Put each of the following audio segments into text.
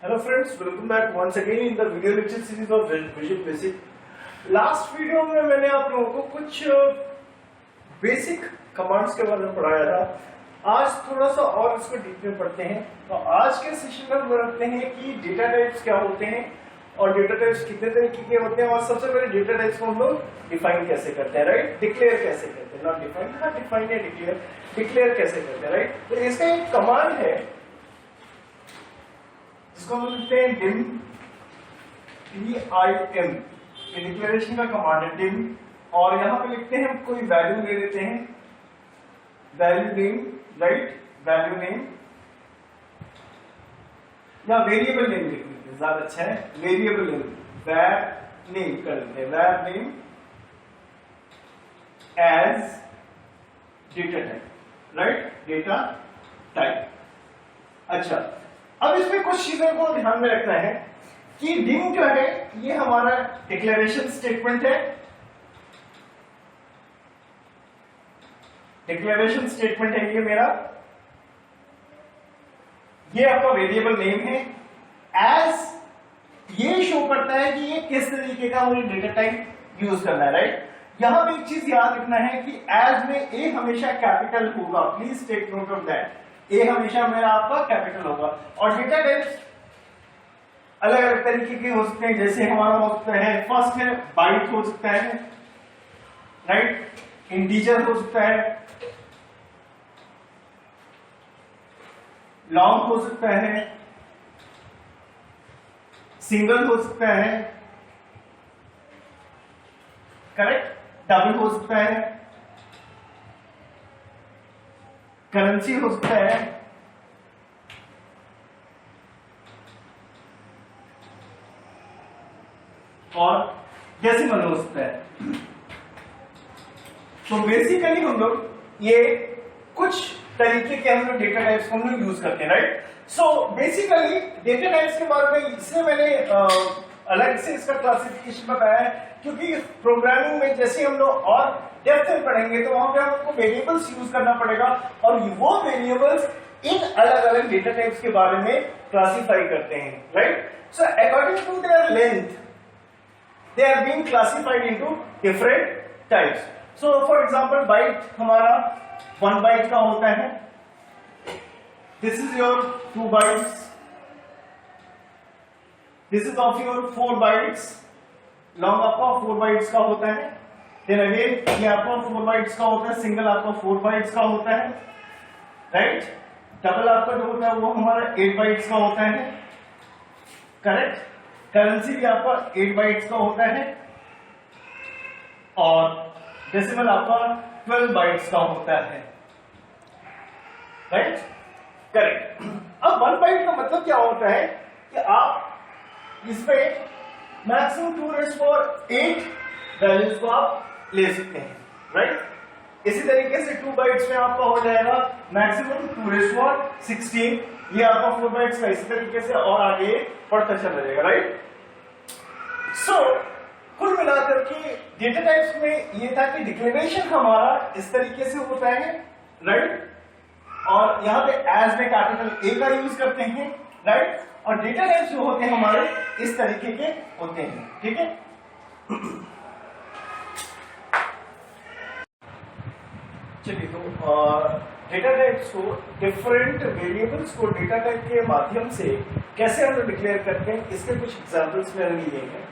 Hello friends, welcome back once again in the video lecture series of Visual Basic. Last video में मैंने आप लोगों को कुछ बेसिक कमांड्स के बारे में पढ़ाया था। आज थोड़ा सा और इसको डीप में पढ़ते हैं। तो आज के सेशन में हम रखते हैं कि डेटा टाइप्स क्या होते हैं और डेटा टाइप्स कितने तरीके के होते हैं और सबसे पहले डेटा टाइप्स को हम लोग डिफाइन कैसे करते हैं, राइट? डिक्लेयर कैसे करते हैं, नॉट डिफाइन, हाँ डिफाइन है, डिक्लेयर कैसे करते हैं, राइट? तो इसका एक कमांड है इसको हम लिखते हैं dim, DIM, ये डिक्लेरेशन का कमांड है dim, और यहां पे लिखते हैं हम कोई वैल्यू ले लेते हैं, value name, right? Value name या वेरिएबल नेम लिख लेते हैं, ज्यादा अच्छा है, वेरिएबल नेम, var नेम कर लेते हैं, var name as data type, right? Data type. अच्छा, अब इसमें कुछ चीजों को ध्यान में रखना है कि dim जो है ये हमारा डिक्लेरेशन स्टेटमेंट है, डिक्लेरेशन स्टेटमेंट है ये मेरा, ये आपका वेरिएबल नेम है, एज ये शो करता है कि ये किस तरीके का मुझे डेटा टाइप यूज करना है, राइट? यहां पे एक चीज याद रखना है कि एज में ए हमेशा कैपिटल होगा, please take note of that, A हमेशा मेरा आपका कैपिटल होगा। और डेटा टाइप्स अलग अलग तरीके के हो सकते हैं, जैसे हमारा हो सकता है, फर्स्ट है बाइट हो सकता है, राइट? इंटीजर हो सकता है, लॉन्ग हो सकता है, सिंगल हो सकता है, करेक्ट? डबल हो सकता है, करेंसी हो सकता है, और डेसिमल हो सकता है। तो बेसिकली हम लोग ये कुछ तरीके के हम लोग डेटा टाइप्स को हम लोग यूज करते हैं, right? So basically data types के बारे में इसलिए मैंने अलग से इसका क्लासिफिकेशन बताया है क्योंकि प्रोग्रामिंग में जैसे हम लोग और डेप्थ में पढ़ेंगे तो वहां पे हमको वेरिएबल्स यूज करना पड़ेगा और वो वेरिएबल्स इन अलग अलग डेटा टाइप्स के बारे में क्लासिफाई करते हैं, right? So according to their length they are being classified into different types. So for example byte हमारा 1 बाइट का होता है, this is your 2 bytes, this is of your 4 bytes, long आपका 4 बाइट्स का होता है, देन अगेन ये आपका 4 बाइट्स का होता है, सिंगल आपका 4 बाइट्स का होता है, राइट? डबल आपका जो होता है वो हमारा 8 बाइट्स का होता है, करेक्ट? करेंसी भी आपका 8 बाइट्स का होता है और डेसिमल आपका 12 बाइट्स का होता है, राइट? करेक्ट। अब 1 बाइट का मतलब क्या होता है कि आप इसमें मैक्सिमम 2⁸ वैल्यूज को आप ले सकते हैं, राइट? इसी तरीके से 2 बाइट्स में आपका हो जाएगा मैक्सिमम 2⁻16, ये आपका 4 बाइट्स का इसी तरीके से और आगे बढ़ता चला जाएगा, राइट? सो कुल मिलाकर के डेटा टाइप्स में ये था कि डिक्लेरेशन हमारा इस तरीके से होता है, राइट? और यहां पे एज में कैपिटल ए का यूज करते हैं, राइट? और डेटा टाइप्स जो होते हैं हमारे इस तरीके के होते हैं, ठीक है? चलिए, तो डेटा टाइप्स को, डिफरेंट वेरिएबल्स को डेटा टाइप के माध्यम से कैसे हम लोग डिक्लेयर करते हैं, इसके कुछ एग्जांपल्स मैंने लिए हैं।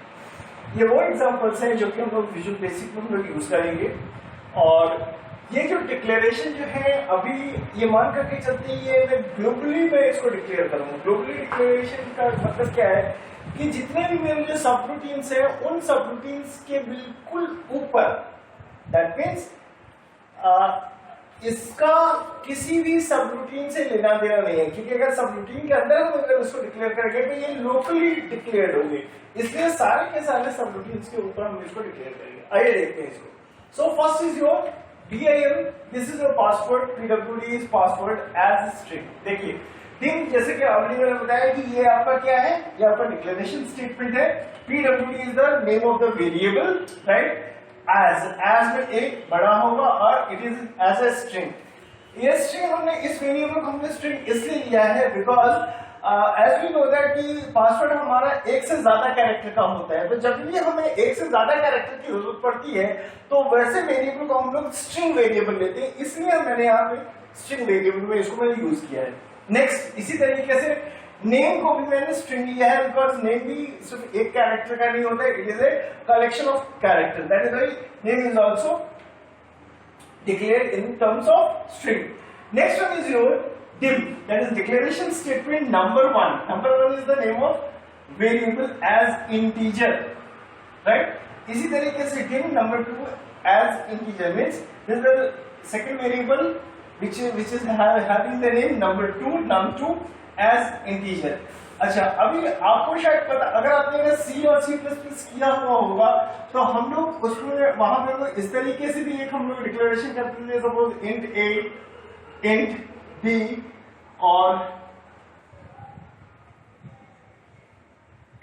ये वो एग्जांपल्स हैं जो कि हम लोग विजुअल बेसिक में हम लोग यूज करेंगे। और ये जो डिक्लेरेशन जो है अभी ये मान करके चलते हैं, ये मैं ग्लोबली मैं इसको डिक्लेयर करूंगा। ग्लोबली डिक्लेरेशन का मतलब क्या है कि जितने भी मेरे जो सब रूटीन्स है उन सब रूटीन्स के बिल्कुल ऊपर, दैट मीन्स इसका किसी भी सब रूटीन से लेना देना नहीं है, क्योंकि अगर सब रूटीन के अंदर हम अगर उसको डिक्लेयर करेंगे तो ये लोकली डिक्लेयर्ड होंगे, इसलिए सारे के सारे सब रूटीन्स के ऊपर हम इसको डिक्लेयर करेंगे। आइए देखते हैं इसको। So first is your DIM, this is your password, PWD is password as string. देखिए dim, जैसे कि ऑलरेडी मैंने बताया कि ये आपका क्या है, ये आपका डिक्लेरेशन स्टेटमेंट है। PWD is the name of the variable, right? As में एक बड़ा होगा और it is as a string. ये स्ट्रिंग हमने, इस वेरिएबल को हमने स्ट्रिंग इसलिए लिया है because as we know that कि पासवर्ड हमारा एक से ज्यादा कैरेक्टर का होता है, तो जब भी हमें एक से ज्यादा कैरेक्टर की जरूरत पड़ती है तो वैसे वेरिएबल को हम लोग स्ट्रिंग वेरिएबल लेते हैं, इसलिए मैंने यहाँ पे स्ट्रिंग वेरिएबल में इसको मैंने यूज किया है। नेक्स्ट, इसी तरीके से नेम को भी मैंने स्ट्रिंग लिया है, बिकॉज नेम भी सिर्फ एक कैरेक्टर का नहीं होता है, it is a collection of character, that is why name is also declared in terms of string. Next one is your dim, that is declaration statement number 1. Number 1 is the name of variable as integer, right? इसी तरीके से dim number 2 as integer means this is the second variable which is having the name number 2 num2 as integer. अच्छा, अभी आपको शायद पता, अगर आपने C और C++ किया हुआ होगा तो हम लोग उसमें वहां पे इस तरीके से भी एक हम लोग डिक्लेरेशन करते थे, suppose int a, int b और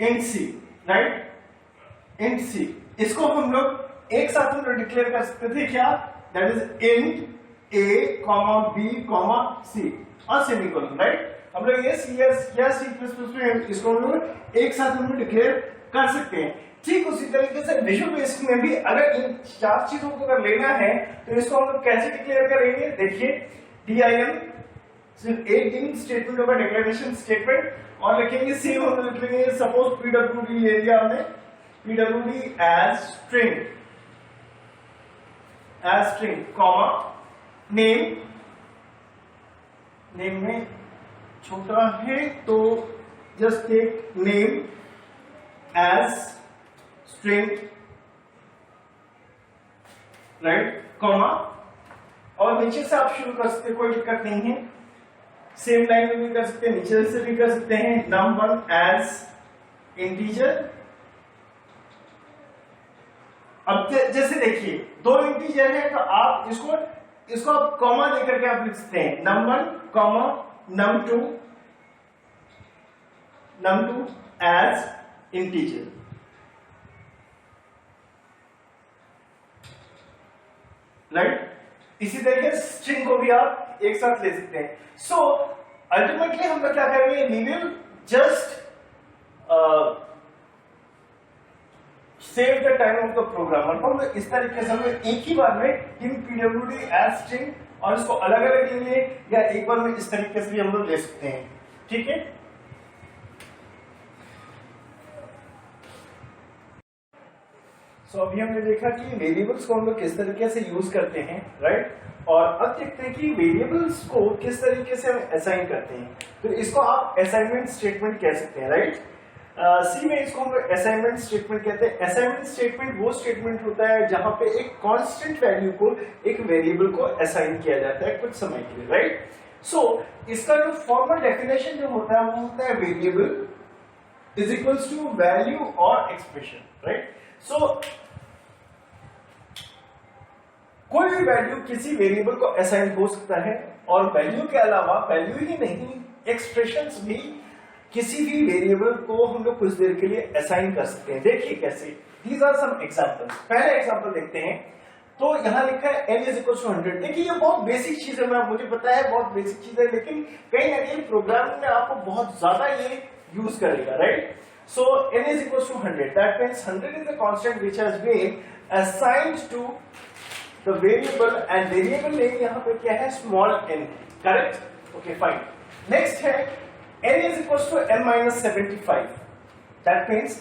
int c, right? int c, इसको हम लोग एक साथ में डिक्लेयर कर सकते थे क्या? That is int a, b, c और सेमीकोलन, राइट? हम लोग ये C या C++ में इसको हम लोग एक साथ हम लोग डिक्लेयर कर सकते हैं। ठीक उसी तरीके से विजुअल बेसिक में भी अगर इन चार चीजों को अगर लेना है तो इसको हम लोग कैसे डिक्लेयर करेंगे? देखिए, dim सिर्फ एक dim स्टेटमेंट होगा, डिक्लेरेशन स्टेटमेंट, और लिखेंगे सेम हम लोग लिखेंगे सपोज pwd ले लिया हमने, pwd as string comma name में छोटा है तो just take name as string, right, comma, और नीचे से आप शुरू कर सकते हैं, कोई दिक्कत नहीं है, सेम लाइन में भी कर सकते हैं, नीचे से भी कर सकते हैं, num1 एज इंटीजर। अब जैसे देखिए दो इंटीजर है तो आप इसको आप कॉमा देकर के आप लिख सकते हैं, num1 comma num2 as integer, right? इसी तरीके से स्ट्रिंग को भी आप एक साथ ले सकते हैं। सो अल्टीमेटली हम लोग क्या करेंगे? We will just save the time of the program, मतलब इस तरीके से हम एक ही बार में इन pwd as string और इसको अलग अलग ले लिए या एक बार में इस तरीके से भी हम लोग ले सकते हैं, ठीक है? सो अभी हमने देखा कि वेरिएबल्स को हम लोग किस तरीके से यूज करते हैं, राइट? और अब देखते हैं कि वेरिएबल्स को किस तरीके से हम असाइन करते हैं। तो इसको आप असाइनमेंट स्टेटमेंट कह सकते हैं, राइट? सी में इसको हम लोग असाइनमेंट स्टेटमेंट कहते हैं। असाइनमेंट स्टेटमेंट वो स्टेटमेंट होता है जहां पे एक कांस्टेंट वैल्यू को एक वेरिएबल को असाइन किया जाता है कुछ समय के लिए, राइट? सो इसका जो फॉर्मल डेफिनेशन जो होता है वो होता है variable is equals to value और एक्सप्रेशन, राइट? सो कोई भी वैल्यू किसी वेरिएबल को असाइन हो सकता है, और वैल्यू के अलावा वैल्यू ही नहीं, एक्सप्रेशंस भी किसी भी वेरिएबल को हम लोग कुछ देर के लिए असाइन कर सकते हैं। देखिए कैसे, दीज आर सम एग्जांपल्स। पहले एग्जांपल देखते हैं, तो यहां लिखा है n इज इक्वल टू 100। देखिए ये बहुत बेसिक चीज है, मुझे पता है बहुत बेसिक चीज है, लेकिन कहीं ना कहीं प्रोग्रामिंग में आपको बहुत ज्यादा ये यूज करेगा, right? So n is equal to 100, that means 100 is the constant which has been assigned to the variable, and variable name यहां पे क्या है? Small n, correct? Okay, fine. Next है n is equals to n minus 75. That means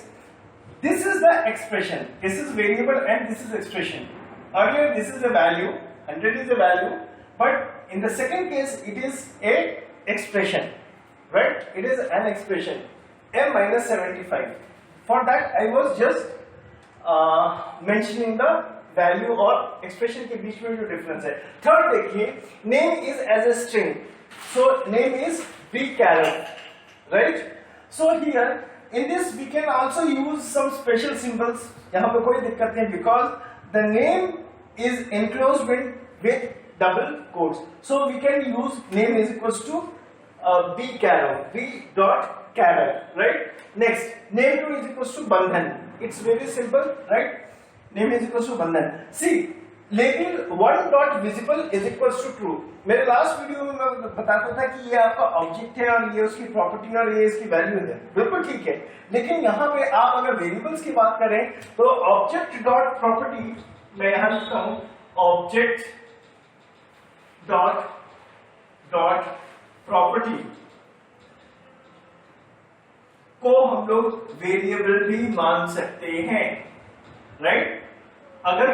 this is the expression. This is variable and this is expression. Earlier this is a value, 100 is a value, but in the second case it is a expression, right? It is an expression, n minus 75. For that I was just mentioning the value और expression के बीच में जो difference है। Third देखिए, name is as a string, so name is bchar, right? So here in this we can also use some special symbols, यहाँ पे कोई दिक्कत नहीं, because the name is enclosed with double quotes, so we can use name is equals to b dot char, right? Next, name 2 is equals to bandhan. It's very simple, right? Name is equals to bandhan. See, लेकिन one dot visible is equals to true. मेरे last video में मैं बताता था कि ये आपका object है और ये उसकी प्रॉपर्टी और ये इसकी वैल्यू है, बिल्कुल ठीक है। लेकिन यहाँ पे आप अगर वेरिएबल्स की बात करें तो ऑब्जेक्ट डॉट प्रॉपर्टी, मैं यहां लिखता हूं ऑब्जेक्ट डॉट डॉट प्रॉपर्टी को हम लोग वेरिएबल भी मान सकते हैं, राइट? अगर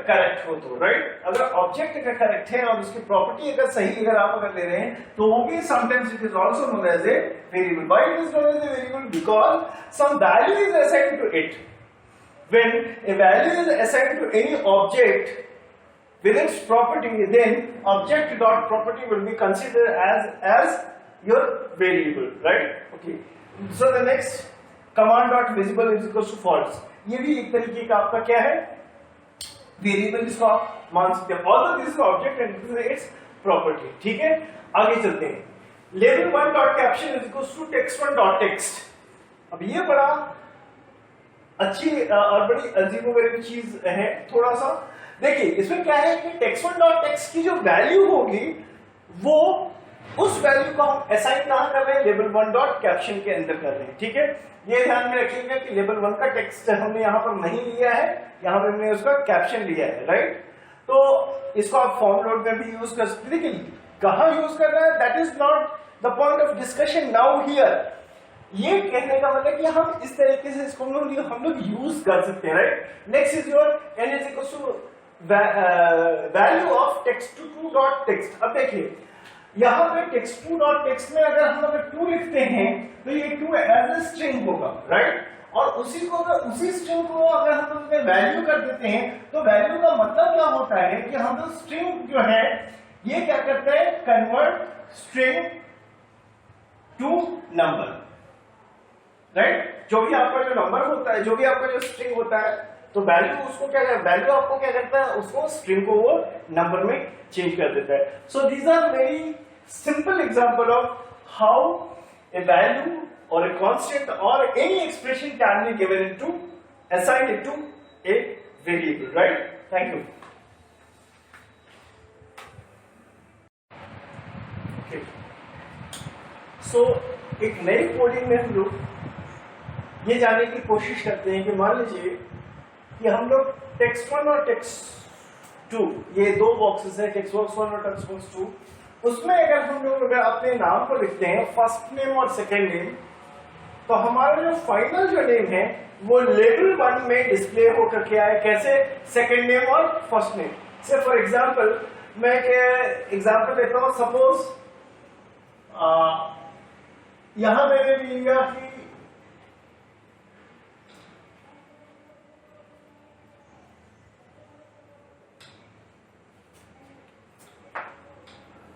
करेक्ट हो तो, राइट? अगर ऑब्जेक्ट अगर करेक्ट है और उसकी प्रॉपर्टी अगर सही अगर ले रहे हैं तो वो भी sometimes it is also known as a variable. Why it is known as a variable? Because some value is assigned to it. When a value is assigned to any object with its property, then object dot property will be considered as your variable, right? Okay. So the next command dot visible is equals to false. ये भी एक तरीके का आपका क्या है, variable जिसको आप मान सकते हैं। Although this is object and this is its property, ठीक है? आगे चलते हैं। Label one dot caption is equals to text one dot text। अब ये बड़ा अच्छी और बड़ी अजीबोगरीब चीज है थोड़ा सा। देखिए इसमें क्या है कि text one dot text की जो वैल्यू होगी वो उस वैल्यू को हम असाइन कहां कर रहे हैं, लेबल वन डॉट कैप्शन के अंदर कर रहे हैं, ठीक है? ये ध्यान में रखिएगा कि लेबल वन का टेक्स्ट हमने यहां पर नहीं लिया है, यहां पर हमने उसका कैप्शन लिया है, राइट? तो इसको आप फॉर्म लोड में भी यूज कर सकते हैं, लेकिन कहां यूज कर रहे हैं that is not the point of discussion now here. ये कहने का मतलब कि हम इस तरीके से इसको हम लोग यूज कर सकते हैं, right? Next is your n is equal to value of text2 dot text. अब देखिए यहां पे text2 डॉट टेक्स्ट में अगर हम अगर 2 लिखते हैं तो ये 2 एज ए स्ट्रिंग होगा, राइट? और उसी स्ट्रिंग को अगर हम लोग वैल्यू कर देते हैं तो वैल्यू का मतलब क्या होता है कि हम लोग स्ट्रिंग जो है ये क्या करते हैं, convert string to number, right? जो भी आपका जो नंबर होता है, जो भी आपका जो स्ट्रिंग होता है, तो वैल्यू उसको क्या वैल्यू आपको क्या करता है, उसको स्ट्रिंग को वो नंबर में चेंज कर देता है। So these are very simple example of how a value और ए कांस्टेंट और any expression can be given into assigned into a variable, right? Thank you. So एक नई कोडिंग में हम लोग ये जानने की कोशिश करते हैं कि मान लीजिए कि हम लोग text1 और text2 ये दो बॉक्सेस है, textbox1 और textbox2, उसमें अगर हम लोग अगर अपने नाम को लिखते हैं फर्स्ट नेम और सेकंड नेम, तो हमारा जो फाइनल जो नेम है वो लेबल 1 में डिस्प्ले होकर के आए, कैसे, सेकंड नेम और फर्स्ट नेम से। फॉर एग्जांपल मैं एग्जांपल देता हूं, सपोज यहां मैंने लिया कि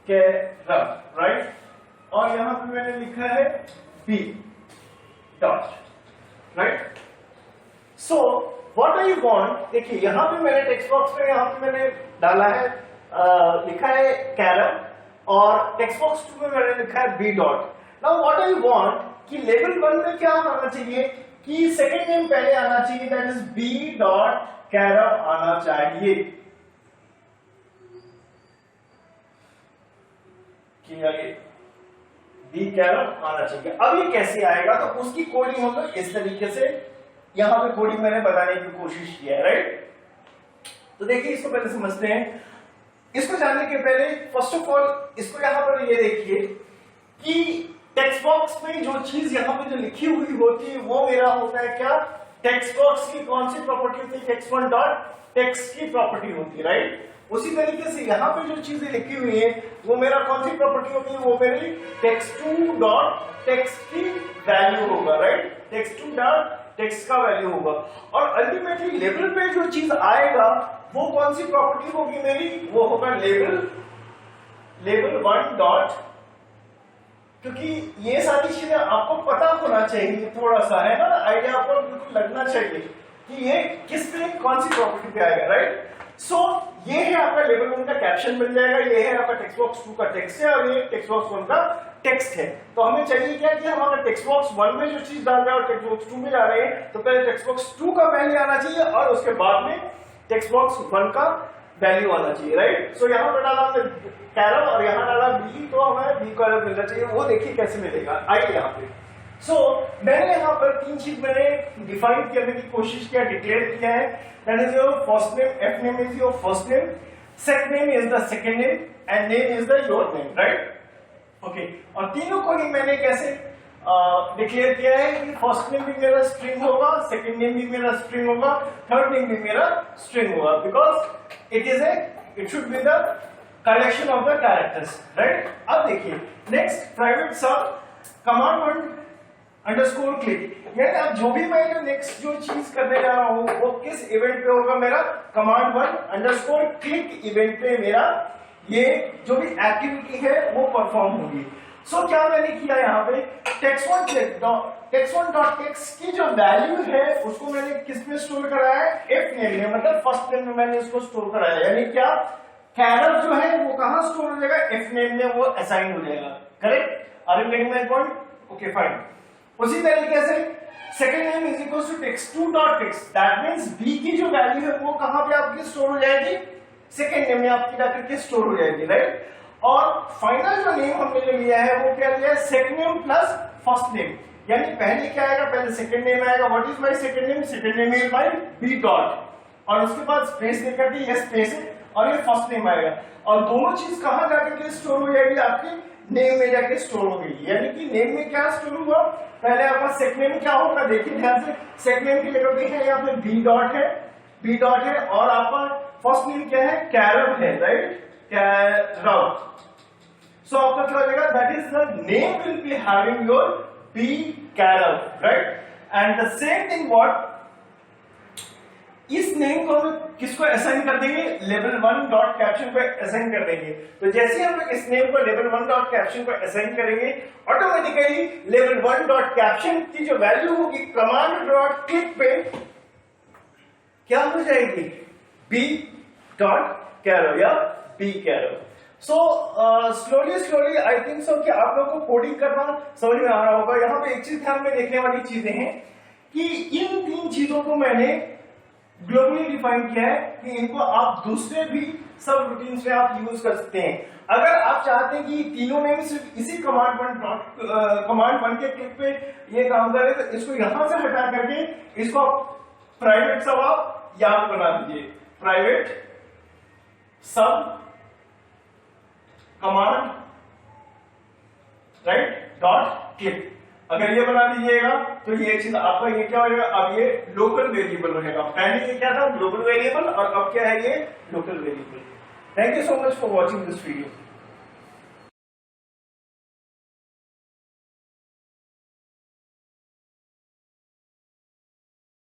राइट, और यहां पे मैंने लिखा है B dot, right? So what I want, देखिए यहां पे मैंने टेक्स्ट बॉक्स में यहां पे मैंने डाला है लिखा है कैरम, और टेक्स्ट बॉक्स 2 में मैंने लिखा है B dot. Now what I want कि लेवल 1 में क्या आना चाहिए कि सेकंड नेम पहले आना चाहिए, दैट इज बी डॉट कैरम आना चाहिए, बी कैरम आना चाहिए। अब ये कैसे आएगा, तो उसकी कोडिंग हम लोग इस तरीके से यहां पे कोडिंग मैंने बताने की कोशिश किया है, राइट? तो देखिए इसको पहले समझते हैं। इसको जानने के पहले फर्स्ट ऑफ ऑल इसको यहां पर ये देखिए कि टेक्स्ट बॉक्स में जो चीज यहां पे जो लिखी हुई होती है वो मेरा होता है क्या, टेक्स्ट बॉक्स की कौन सी प्रॉपर्टी होती है, text1 डॉट टेक्स्ट की प्रॉपर्टी होती है, राइट? उसी तरीके से यहाँ पे जो चीजें लिखी हुई है वो मेरा कौन सी प्रॉपर्टी होगी, वो मेरी text2 डॉट टेक्स्ट की वैल्यू होगा, राइट? text2 डॉट टेक्स्ट का वैल्यू होगा, और अल्टीमेटली लेबल पे जो चीज आएगा वो कौन सी प्रॉपर्टी होगी मेरी, वो होगा लेबल 1 डॉट, क्योंकि ये सारी चीजें आपको पता होना चाहिए, थोड़ा सा है ना, आइडिया आपको बिल्कुल लगना चाहिए कि ये किस पे कौन सी प्रॉपर्टी पे आएगा, राइट? सो ये है आपका लेवल 1 का कैप्शन मिल जाएगा, ये है आपका टेक्स्ट बॉक्स 2 का टेक्स्ट है, और ये टेक्स्ट बॉक्स 1 का टेक्स्ट है। तो हमें चाहिए क्या कि हम अगर टेक्स्ट बॉक्स 1 में जो चीज डाल रहे हैं और टेक्स्ट बॉक्स 2 में जा रहे हैं, तो पहले टेक्स्ट बॉक्स 2 का वैल्यू आना चाहिए और उसके बाद में टेक्स्ट बॉक्स 1 का वैल्यू आना चाहिए, राइट। सो यहाँ पर डाला हमने कैरव और यहाँ डाला बी, तो हमें बी कैरव मिलना चाहिए। वो देखिए कैसे मिलेगा, आइए यहाँ पे। सो मैंने यहाँ पर तीन चीज मैंने डिफाइन करने की कोशिश किया, डिक्लेयर किया है। That is your first name, F name is your first name, second name is the second name and name is the your name, right. Okay, और तीनों को ही मैंने कैसे डिक्लेयर किया है कि फर्स्ट नेम भी मेरा स्ट्रिंग होगा, सेकंड नेम भी मेरा स्ट्रिंग होगा, थर्ड नेम भी मेरा स्ट्रिंग होगा, because it should be the collection of the characters, right. अब देखिए नेक्स्ट प्राइवेट सब कमांड वन अंडरस्कोर क्लिक, यानी अब जो भी मैं नेक्स्ट जो चीज करने जा रहा हूं वो किस इवेंट पे होगा, मेरा command one underscore click event पे मेरा ये जो भी एक्टिविटी है वो परफॉर्म होगी। सो क्या मैंने किया यहाँ पे, text1.text की जो वैल्यू है उसको मैंने किस में स्टोर कराया है, एफ नेम में, मतलब फर्स्ट नेम में मैंने इसको स्टोर कराया, यानी क्या कैरव जो है वो कहां स्टोर हो जाएगा, एफ नेम में वो असाइन हो जाएगा, correct. Are you getting my point? Okay fine. उसी तरीके से second name is equal to text2.text, that means B की जो वैल्यू है वो कहां पे आपकी स्टोर हो जाएगी, सेकंड नेम में आपकी जाकर के स्टोर हो जाएगी, राइट। और फाइनल जो नेम हमने लिया है वो क्या लिया है, second name plus first name, यानी पहले क्या आएगा, पहले सेकंड नेम आएगा, what is my second name, second name is my B dot, और उसके बाद स्पेस देकर के ये स्पेस है और ये फर्स्ट नेम आएगा, और दोनों चीज कहां जाकर के स्टोर हो जाएगी, आपकी नेम में जाके स्टोर हो गई। यानी कि नेम में क्या स्टोर हुआ, पहले आपका सेकंड नेम क्या होगा, देखिए ध्यान से, सेकंड नेम की जगह पे है यहाँ पे बी डॉट है, बी डॉट है, और आपका फर्स्ट नेम क्या है, कैरव है, राइट, कैरव। सो आपका क्या हो जाएगा, that is the name will be having your B कैरव, right. And the same thing what, इस नेम को किसको असाइन कर देंगे, लेवल 1 डॉट कैप्शन को असाइन कर देंगे। तो जैसे हम लोग इस नेम को लेवल 1 डॉट कैप्शन को असाइन करेंगे, ऑटोमेटिकली लेवल 1 डॉट कैप्शन की जो वैल्यू होगी कमांड डॉट क्लिक पे क्या हो जाएगी, बी डॉट कैरव या बी कैरव। So slowly I think so कि आप लोगों को कोडिंग करना समझ में आ रहा होगा। यहाँ पे एक चीज ध्यान में देखने वाली चीजें हैं कि इन तीन चीजों को मैंने ग्लोबली डिफाइन किया है कि इनको आप दूसरे भी सब रूटीन्स में आप यूज कर सकते हैं। अगर आप चाहते हैं कि तीनों नेम सिर्फ इसी कमांड वन के क्लिक पे ये काम करे, तो इसको यहां से हटा करके इसको आप प्राइवेट सब आप याद बना दीजिए, प्राइवेट सब कमांड राइट डॉट क्लिक। अगर ये बना दीजिएगा तो ये चीज आपका ये क्या हो जाएगा, अब ये लोकल वेरिएबल रहेगा। पहले ये क्या था, ग्लोबल वेरिएबल, और अब क्या है, ये local variable. Thank you so much for watching this video.